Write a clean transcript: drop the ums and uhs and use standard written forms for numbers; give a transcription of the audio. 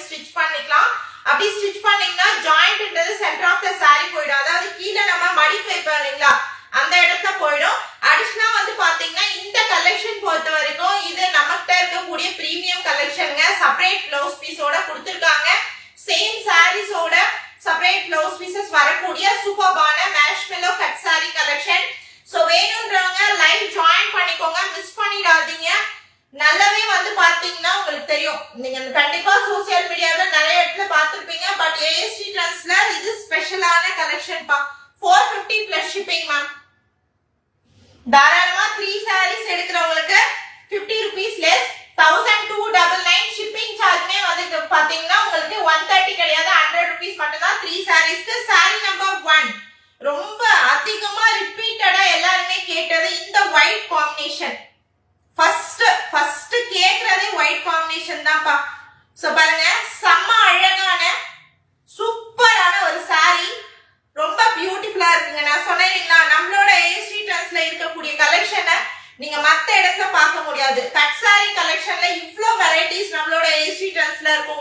Stitch பண்ணிக்கலாம். அப்படி stitch பண்ணீங்கன்னா ஜாயிண்ட்ன்றது சென்டர் ஆஃப் த saree போயிடும். அதாவது கீழே நம்ம மடிப்பு வைப்போம் இல்லைங்களா, அந்த இடத்துல போயிடும். அடிஷனலா வந்து பாத்தீங்கன்னா இந்த கலெக்ஷன் பொறுத்த வரைக்கும் இது நமக்கிட்ட இருக்கக்கூடிய பிரீமியம் கலெக்ஷனுங்க. செப்பரேட் பிளவுஸ் பீஸோட கொடுத்துருக்காங்க. சேம் சாரீஸோட செப்பரேட் பிளவுஸ் பீசஸ் வரக்கூடிய சூப்பர்பான marshmallow cut saree collection. So வேணும்ன்றவங்க லைவ் ஜாயின் பண்ணிக்கோங்க, மிஸ் பண்ணிடாதீங்க. நல்லாவே வந்து பாத்தீங்கன்னா உங்களுக்கு தெரியும், நீங்க கண்டிப்பா சோசியல் மீடியால நிறைய இடத்துல பார்த்திருப்பீங்க. பட் AST ட்ரெண்ட்ஸ்ல இது ஸ்பெஷலான கலெக்ஷன் பா. 450 பிளஸ் ஷிப்பிங் மேம். தாராளமா 3 sarees எடுக்கிறவங்களுக்கு 50 rupees less, 1299 ஷிப்பிங் சார்ஜ்மே வந்து பாத்தீங்கன்னா உங்களுக்கு 130 கிடையாது, 100 rupees மட்டும் தான் 3 sareesக்கு. saree நம்பர் 1 ரொம்ப அதிகமா ரிப்பீட்டடா எல்லாருமே கேட்டது இந்த ஒயிட் காம்பினேஷன். ஃபர்ஸ்ட் கேக்குறதே ஒயிட் காம்பினேஷன் தான்ப்பா. சோ பாருங்க, செம்ம அழகான சூப்பரான ஒரு saree, ரொம்ப பியூட்டிஃபுல்லா இருக்குங்க. நான் சொன்னேன் இல்லைங்களா, நம்மளோட AST ட்ரெண்ட்ஸ்ல இருக்கக்கூடிய கலெக்ஷனை நீங்க மத்த இடத்துல பார்க்க முடியாது. கட் saree கலெக்ஷன்ல இவ்ளோ வெரைட்டிஸ் நம்மளோட AST ட்ரெண்ட்ஸ்ல இருக்கும்.